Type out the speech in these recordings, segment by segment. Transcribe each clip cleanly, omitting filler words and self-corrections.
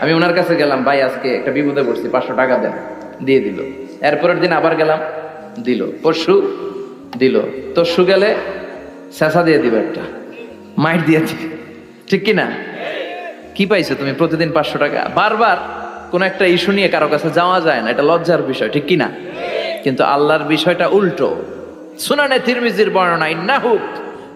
আমি ওনার কাছে গেলাম, ভাই আজকে একটা বিপদে পড়ছি, 500 টাকা দেন, দিয়ে দিল। এরপরের দিন আবার গেলাম, দিল। পরশু দিল, তরশু গেলে শেষা দিয়ে দিবে, একটা মাইট দিয়ে দিবে, ঠিক কিনা? কি পাইছো তুমি? প্রতিদিন 500 টাকা। বারবার কোন একটা ইস্যু নিয়ে কারো কাছে যাওয়া যায় না, এটা লজ্জার বিষয়, ঠিক কিনা? কিন্তু আল্লাহর বিষয়টা উল্টো। সুনানে তিরমিজির বর্ণনা, ইন্নাহু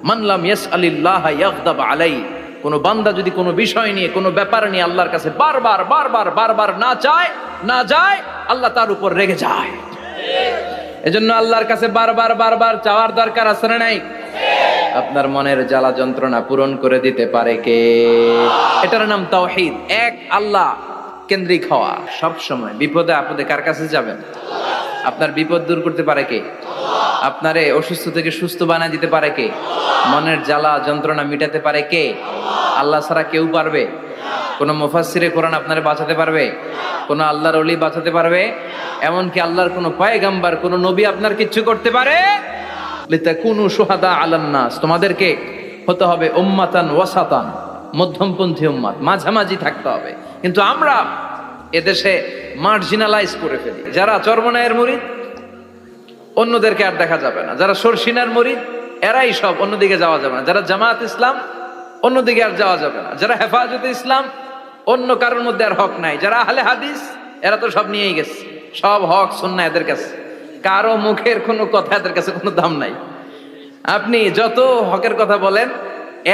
মান লাম ইয়াসআলিল্লাহ ইয়াগদাব আলাইহি, কোন বান্দা যদি কোনো বিষয় নিয়ে, কোনো ব্যাপার নিয়ে আল্লাহর কাছে বারবার বারবার বারবার না যায়, আল্লাহ তার উপর রেগে যায়। এজন্য আল্লাহর কাছে বারবার বারবার চাওয়ার দরকার আছে না নাই? আপনার মনের জ্বালা যন্ত্রণা পূরণ করে দিতে পারে কে? এটার নাম তাওহীদ। এক আল্লাহ কেন্দ্রিক হওয়া। সব সময় বিপদে আপদে কার কাছে যাবেন? আপনার বিপদ দূর করতে পারে কে? আপনারে অসুস্থ থেকে সুস্থ বানিয়ে দিতে পারে কে? মনের জ্বালা যন্ত্রণা মিটাতে পারে কে? আল্লাহ ছাড়া কেউ পারবে? কোন মুফাসসিরে কোরআন আপনারে বাঁচাতে পারবে? কোন আল্লাহর ওলি বাঁচাতে পারবে? এমনকি আল্লাহর কোন পয়গম্বর, কোন নবী আপনার কিচ্ছু করতে পারে? লিতাকুনু শুহাদা আলান নাস, তোমাদেরকে হতে হবে উম্মাতান ওয়াসাতান, মধ্যমপন্থী উম্মাত, মাঝামাঝি থাকতে হবে। কিন্তু আমরা এদেশে মার্জিনালাইজ করে ফেলি। যারা চরমনায়ের মুরিদ, অন্যদেরকে আর দেখা যাবে না। যারা সরসিনার মুরিদ, এরাই সব, অন্যদিকে যাওয়া যাবে না। যারা জামাত ইসলাম, অন্যদিকে আর যাওয়া যাবে না। যারা হেফাজতে ইসলাম, অন্য কারোর মধ্যে আর হক নাই। যারা আহলে হাদিস, এরা তো সব নিয়েই গেছে, সব হক সুন্নাহ এদের কাছে। কারো মুখের কোনো কথা এদের কাছে কোনো দাম নাই। আপনি যত হকের কথা বলেন,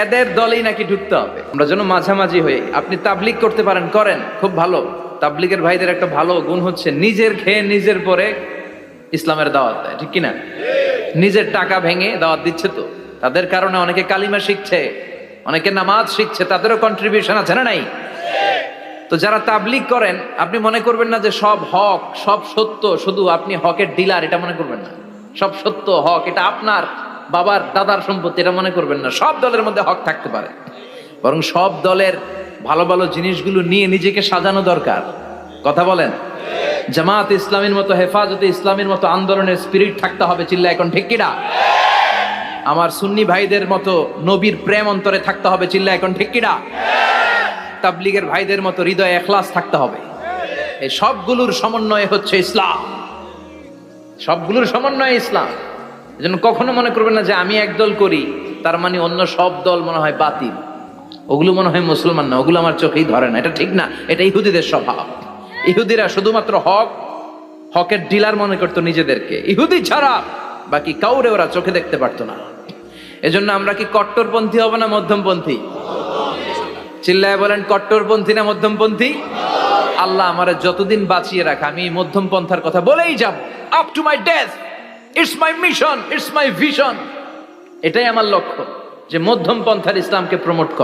এদের দলেই নাকি ঢুকতে হবে। আমরা যেন মাঝামাঝি হয়ে, আপনি তাবলিগ করতে পারেন, করেন, খুব ভালো। তাবলিগের ভাইদের একটা ভালো গুণ হচ্ছে নিজের খেয়ে নিজের পরে ইসলামের দাওয়াত দেয়, ঠিক কিনা? নিজের টাকা ভেঙে দাওয়াত দিচ্ছে, তো তাদের কারণে অনেকে কালিমা শিখছে, অনেকে নামাজ শিখছে, তাদেরও কন্ট্রিবিউশন আছে না নাই? তো যারা তাবলিগ করেন, আপনি মনে করবেন না যে সব হক, সব সত্য, শুধু আপনি হকের ডিলার, এটা মনে করবেন না। সব সত্য হক, এটা আপনার বাবার দাদার সম্পত্তি, এটা মনে করবেন না। সব দলের মধ্যে হক থাকতে পারে, বরং সব দলের ভালো ভালো জিনিসগুলো নিয়ে নিজেকে সাজানো দরকার। কথা বলেন? জামাত ইসলামের মতো, হেফাজতে ইসলামের মতো আন্দোলনের স্পিরিট থাকতে হবে, চিল্লা এখন ঠিক কিনা? আমার সুন্নি ভাইদের মতো নবীর প্রেম অন্তরে থাকতে হবে, চিল্লা এখন ঠিক কিনা? তাবলিগের ভাইদের মতো হৃদয়ে ইখলাস থাকতে হবে। এই সবগুলোর সমন্বয় হচ্ছে ইসলাম, সবগুলোর সমন্বয় ইসলাম। এজন্য কখনো মনে করবেন না যে আমি একদল করি তার মানে অন্য সব দল মনে হয় বাতিল, ওগুলো মনে হয় মুসলমান না, ওগুলো আমার চোখেই ধরে না। এটা ঠিক না, এটা ইহুদিদের স্বভাব। ইহুদিরা শুধুমাত্র হকের ডিলার মনে করতো নিজেদেরকে। ইহুদি ছাড়া বাকি কাউরে ওরা চোখে দেখতে পারতো না। এজন্য আমরা কি কট্টরপন্থী হব না মধ্যমপন্থী? চিল্লায় বলেন, কট্টরপন্থী না মধ্যমপন্থী? আল্লাহ আমারে যতদিন বাঁচিয়ে রাখা, আমি মধ্যম পন্থার কথা বলেই যাব, up to my death. It's my mission, it's my vision. এটাই আমার লক্ষ্য, যে মধ্যম পন্থার ইসলামকে প্রমোট করা।